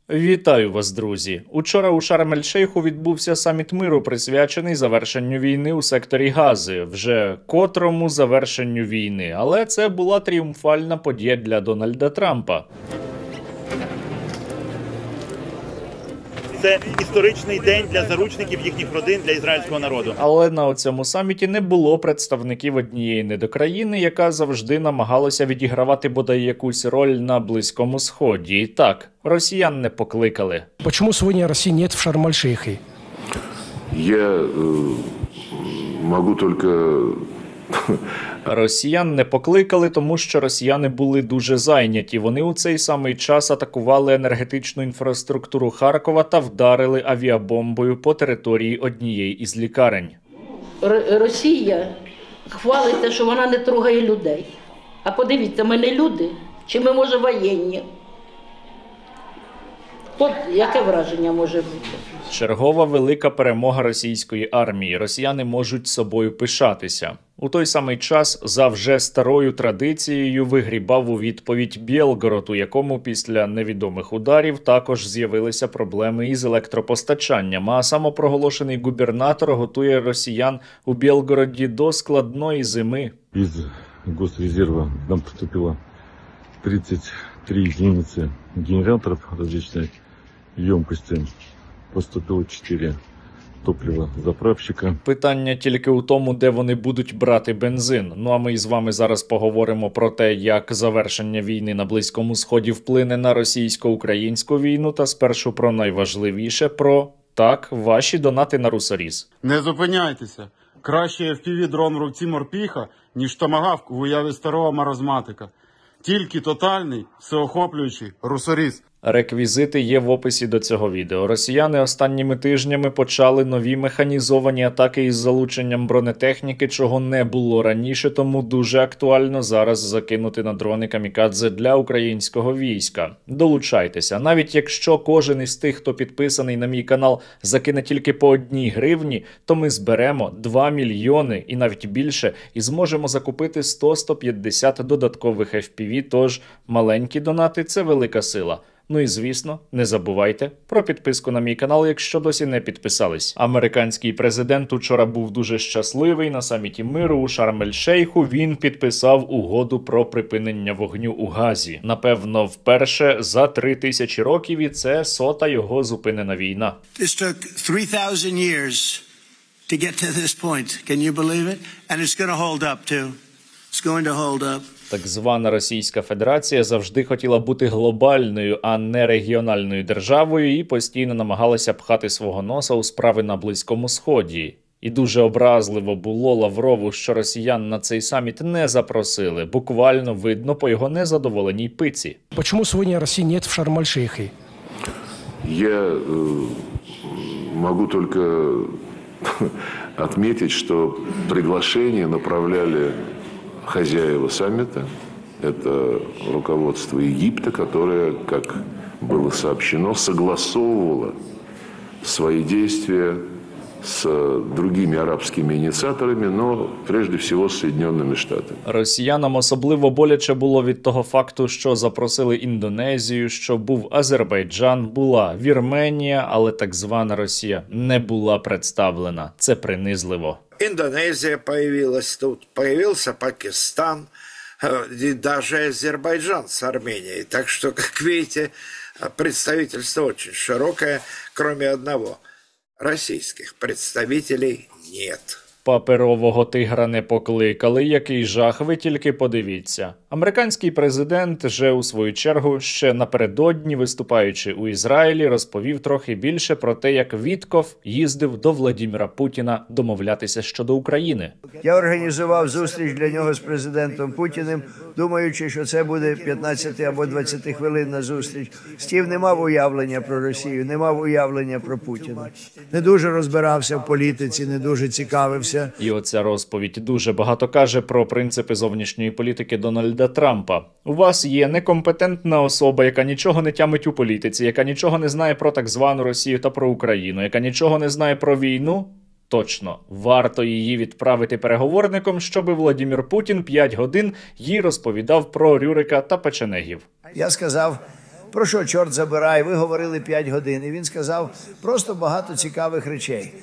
Вітаю вас, друзі! Учора у Шарм-ель-Шейху відбувся саміт миру, присвячений завершенню війни у секторі Гази, вже котрому завершенню війни. Але це була тріумфальна подія для Дональда Трампа. Це історичний день для заручників їхніх родин, для ізраїльського народу. Але на цьому саміті не було представників однієї недокраїни, яка завжди намагалася відігравати бодай якусь роль на Близькому Сході. І так, росіян не покликали. Почему сегодня России нет в Шарм-эль-Шейхе? Я могу только... Росіян не покликали, тому що росіяни були дуже зайняті. Вони у цей самий час атакували енергетичну інфраструктуру Харкова та вдарили авіабомбою по території однієї із лікарень. Росія хвалиться, що вона не трогає людей. А подивіться, ми не люди, чи ми, може, воєнні? От яке враження може бути? Чергова велика перемога російської армії. Росіяни можуть собою пишатися. У той самий час за вже старою традицією вигрібав у відповідь Білгород, у якому після невідомих ударів також з'явилися проблеми із електропостачанням. А самопроголошений губернатор готує росіян у Білгороді до складної зими. Из госрезерва нам поступило 33 единицы генераторов различной емкости. Поступило 4 топливозаправщика. Питання тільки у тому, де вони будуть брати бензин. Ну а ми із вами зараз поговоримо про те, як завершення війни на Близькому Сході вплине на російсько-українську війну, та спершу про найважливіше, про, так, ваші донати на Русоріз. Не зупиняйтеся. Краще FPV-дрон в руці морпіха, ніж томагавк в уяві старого маразматика. Тільки тотальний, всеохоплюючий Русоріз. Реквізити є в описі до цього відео. Росіяни останніми тижнями почали нові механізовані атаки із залученням бронетехніки, чого не було раніше, тому дуже актуально зараз закинути на дрони камікадзе для українського війська. Долучайтеся. Навіть якщо кожен із тих, хто підписаний на мій канал, закине тільки по 1 гривні, то ми зберемо 2 мільйони і навіть більше і зможемо закупити 100-150 додаткових FPV, тож маленькі донати – це велика сила. Ну і, звісно, не забувайте про підписку на мій канал, якщо досі не підписались. Американський президент учора був дуже щасливий. На саміті миру у Шарм-ель-Шейху він підписав угоду про припинення вогню у Газі. Напевно, вперше за 3000 років, і це 100-та його зупинена війна. This took 3,000 years to get to this point. Can you believe it? And it's going to hold up too. It's going to hold up. Так звана Російська Федерація завжди хотіла бути глобальною, а не регіональною державою і постійно намагалася пхати свого носа у справи на Близькому Сході. І дуже образливо було Лаврову, що росіян на цей саміт не запросили. Буквально видно по його незадоволеній пиці. Почему сегодня России нет в Шарм-эль-Шейхе? Я могу только отметить, что приглашение направляли хозяева саммита. Это руководство Египта, которое, как было сообщено, согласовывало свои действия с другими арабскими инициаторами, но прежде всего с Соединенными Штатами. Росіянам особливо боляче було від того факту, що запросили Індонезію, що був Азербайджан, була Вірменія, але так звана Росія не була представлена. Це принизливо. Индонезия появилась тут, появился Пакистан, и даже Азербайджан с Арменией. Так что, как видите, представительство очень широкое, кроме одного. Российских представителей нет. Паперового тигра не покликали. Який жах, ви тільки подивіться. Американський президент же у свою чергу ще напередодні, виступаючи у Ізраїлі, розповів трохи більше про те, як Вітков їздив до Владіміра Путіна домовлятися щодо України. Я організував зустріч для нього з президентом Путіним, думаючи, що це буде 15 або 20 хвилинна зустріч. Стів не мав уявлення про Росію, не мав уявлення про Путіна. Не дуже розбирався в політиці, не дуже цікавився. І оця розповідь дуже багато каже про принципи зовнішньої політики Дональда Трампа. У вас є некомпетентна особа, яка нічого не тямить у політиці, яка нічого не знає про так звану Росію та про Україну, яка нічого не знає про війну? Точно, варто її відправити переговорником, щоби Владімір Путін 5 годин їй розповідав про Рюрика та печенегів. Я сказав про що, чорт забирай, ви говорили 5 годин. І він сказав просто багато цікавих речей.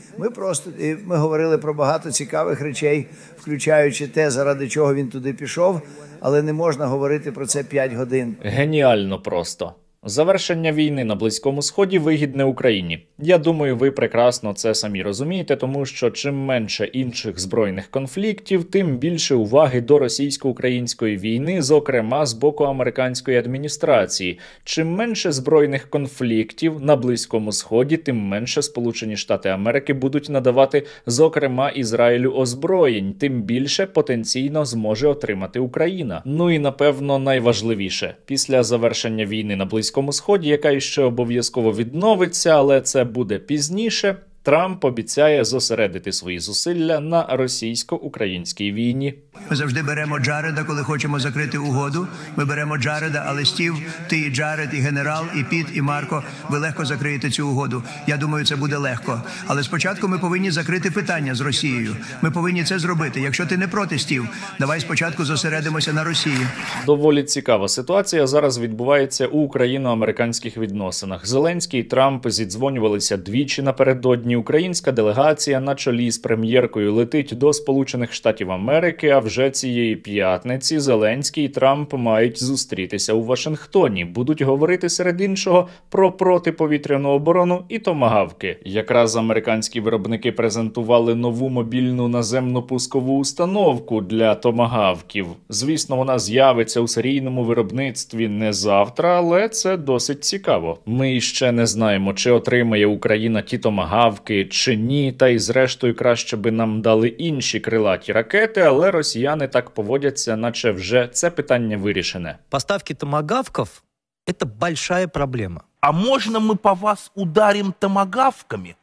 Ми говорили про багато цікавих речей, включаючи те, заради чого він туди пішов, але не можна говорити про це 5 годин. Геніально просто. Завершення війни на Близькому Сході вигідне Україні. Я думаю, ви прекрасно це самі розумієте, тому що чим менше інших збройних конфліктів, тим більше уваги до російсько-української війни, зокрема з боку американської адміністрації. Чим менше збройних конфліктів на Близькому Сході, тим менше Сполучені Штати Америки будуть надавати, зокрема, Ізраїлю озброєнь, тим більше потенційно зможе отримати Україна. Ну і, напевно, найважливіше. Після завершення війни на Близькому Сході, яка ще обов'язково відновиться, але це буде пізніше, Трамп обіцяє зосередити свої зусилля на російсько-українській війні. Ми завжди беремо Джареда, коли хочемо закрити угоду. Ми беремо Джареда, але Стів, ти і Джаред, і генерал, і Піт, і Марко, ви легко закриєте цю угоду. Я думаю, це буде легко. Але спочатку ми повинні закрити питання з Росією. Ми повинні це зробити. Якщо ти не проти, Стів, давай спочатку зосередимося на Росії. Доволі цікава ситуація зараз відбувається у україно-американських відносинах. Зеленський і Трамп зідзвонювалися двічі напередодні. Українська делегація на чолі з прем'єркою летить до Сполучених Штатів Америки, а вже цієї п'ятниці Зеленський і Трамп мають зустрітися у Вашингтоні. Будуть говорити, серед іншого, про протиповітряну оборону і томагавки. Якраз американські виробники презентували нову мобільну наземну пускову установку для томагавків. Звісно, вона з'явиться у серійному виробництві не завтра, але це досить цікаво. Ми ще не знаємо, чи отримає Україна ті томагавки, чи ні, та й зрештою краще би нам дали інші крилаті ракети, але росіяни так поводяться, наче вже це питання вирішене. Поставки томагавков – это большая проблема. А можно мы по вас ударим томагавками?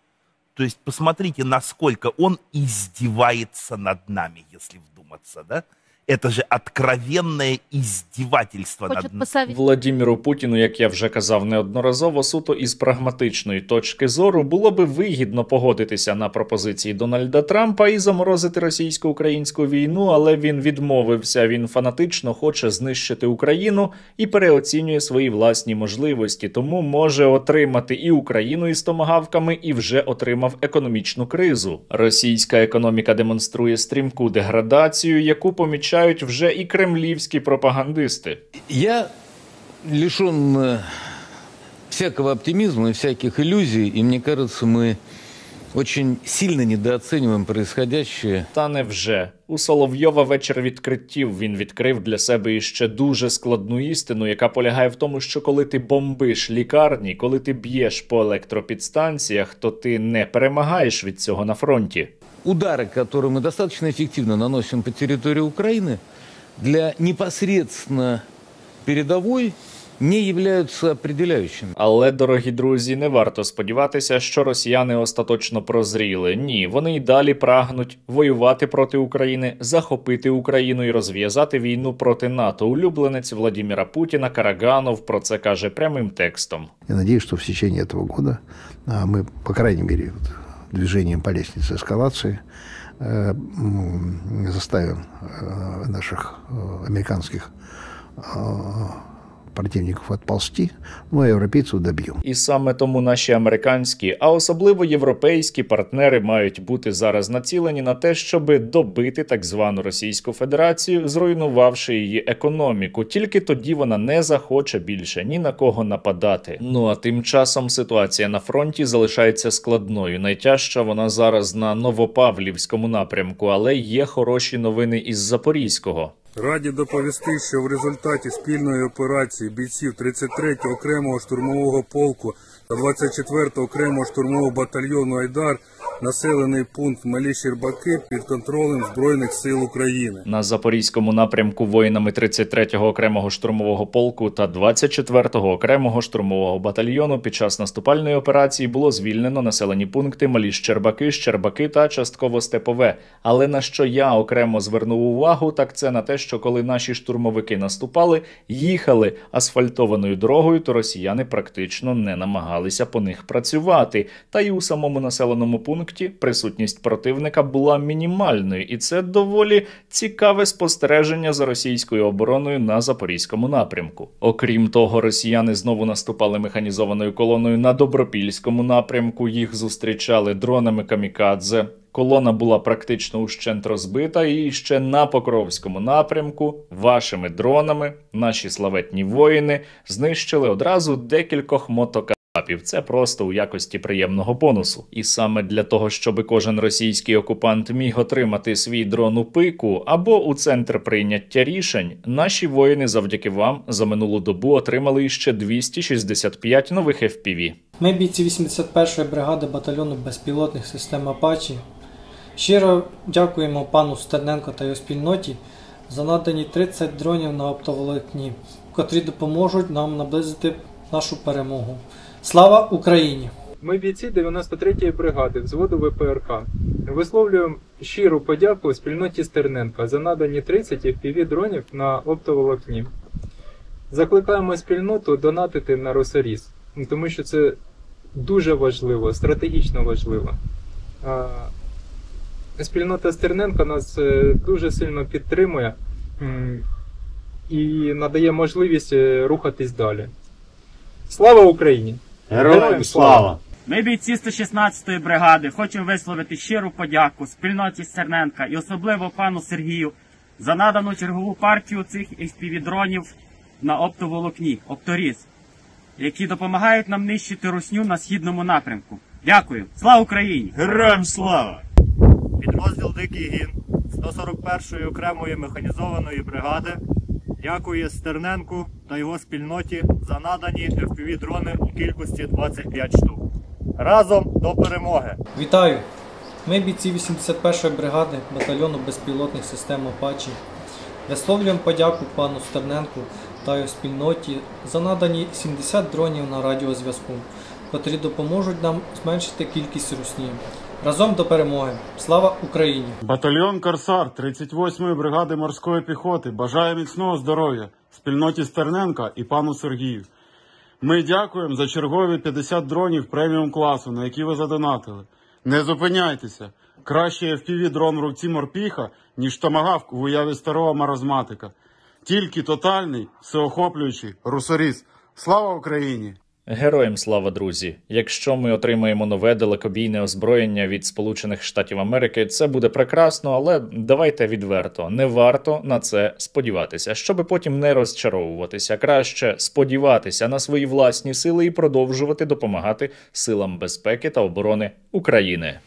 То есть посмотрите, насколько он издевается над нами, если вдуматься, да? Это же откровенное издевательство над нами. Владимиру Путіну, як я вже казав неодноразово, суто із прагматичної точки зору, було би вигідно погодитися на пропозиції Дональда Трампа і заморозити російсько-українську війну, але він відмовився. Він фанатично хоче знищити Україну і переоцінює свої власні можливості, тому може отримати і Україну із томагавками, і вже отримав економічну кризу. Російська економіка демонструє стрімку деградацію, яку помічають вже і кремлівські пропагандисти. Я лишен всякого оптимизма и всяких иллюзий, и мне кажется, мы очень сильно недооцениваем происходящее. Та невже. У Соловйова вечір відкриттів він відкрив для себе іще дуже складну істину, яка полягає в тому, що коли ти бомбиш лікарні, коли ти б'єш по електропідстанціях, то ти не перемагаєш від цього на фронті. Удары, которые мы достаточно эффективно наносим по территории Украины, для непосредственно передовой не являються определяючими. Але, дорогі друзі, не варто сподіватися, що росіяни остаточно прозріли. Ні, вони й далі прагнуть воювати проти України, захопити Україну і розв'язати війну проти НАТО. Улюбленець Владимира Путіна Караганов про це каже прямим текстом. Я надеюсь, что в течение этого года мы, по крайней мере, движением по лестнице эскалации заставим наших американских противників відползти, ну а європейців доб'ємо. І саме тому наші американські, а особливо європейські партнери мають бути зараз націлені на те, щоб добити так звану Російську Федерацію, зруйнувавши її економіку. Тільки тоді вона не захоче більше ні на кого нападати. Ну а тим часом ситуація на фронті залишається складною. Найтяжча вона зараз на Новопавлівському напрямку, але є хороші новини із Запорізького. Раді доповісти, що в результаті спільної операції бійців 33-го окремого штурмового полку та 24-го окремого штурмового батальйону «Айдар» населений пункт Малі Щербаки під контролем Збройних сил України. На Запорізькому напрямку воїнами 33-го окремого штурмового полку та 24-го окремого штурмового батальйону під час наступальної операції було звільнено населені пункти Малі Щербаки та частково Степове. Але на що я окремо звернув увагу, так це на те, що коли наші штурмовики наступали, їхали асфальтованою дорогою, то росіяни практично не намагалися по них працювати. Та й у самому населеному пункті пункті присутність противника була мінімальною, і це доволі цікаве спостереження за російською обороною на Запорізькому напрямку. Окрім того, росіяни знову наступали механізованою колоною на Добропільському напрямку, їх зустрічали дронами камікадзе. Колона була практично ущент розбита, і ще на Покровському напрямку вашими дронами наші славетні воїни знищили одразу декількох мотокапів. Це просто у якості приємного бонусу. І саме для того, щоб кожен російський окупант міг отримати свій дрон у пику або у центр прийняття рішень, наші воїни завдяки вам за минулу добу отримали іще 265 нових FPV. Ми, бійці 81-ї бригади батальйону безпілотних систем «Апачі», щиро дякуємо пану Стерненко та його спільноті за надані 30 дронів на оптоволокні, котрі допоможуть нам наблизити нашу перемогу. Слава Україні! Ми бійці 93-ї бригади взводу ВПРК висловлюємо щиру подяку спільноті Стерненка за надані 30 FPV-дронів на оптоволокні. Закликаємо спільноту донатити на Росоріс, тому що це дуже важливо, стратегічно важливо. Спільнота Стерненка нас дуже сильно підтримує і надає можливість рухатись далі. Слава Україні! Героям слава! Ми, бійці 116-ї бригади, хочемо висловити щиру подяку спільноті Стерненка і особливо пану Сергію за надану чергову партію цих FPV-дронів на оптоволокні, Опторіс, які допомагають нам нищити русню на східному напрямку. Дякую! Слава Україні! Героям слава! Підрозділ «Дикий гін» 141-ї окремої механізованої бригади дякує Стерненку та його спільноті за надані FPV-дрони у кількості 25 штук. Разом до перемоги! Вітаю! Ми, бійці 81-ї бригади батальйону безпілотних систем «Апачі», висловлюємо подяку пану Стерненку та його спільноті за надані 70 дронів на радіозв'язку, котрі допоможуть нам зменшити кількість русні. Разом до перемоги! Слава Україні! Батальйон «Корсар» 38-ї бригади морської піхоти бажає міцного здоров'я спільноті Стерненка і пану Сергію. Ми дякуємо за чергові 50 дронів преміум класу, на які ви задонатили. Не зупиняйтеся! Краще FPV-дрон в руці морпіха, ніж томагавк в уяві старого маразматика. Тільки тотальний, всеохоплюючий русоріз. Слава Україні! Героям слава, друзі! Якщо ми отримаємо нове далекобійне озброєння від Сполучених Штатів Америки, це буде прекрасно, але давайте відверто, не варто на це сподіватися, щоби потім не розчаровуватися. Краще сподіватися на свої власні сили і продовжувати допомагати силам безпеки та оборони України.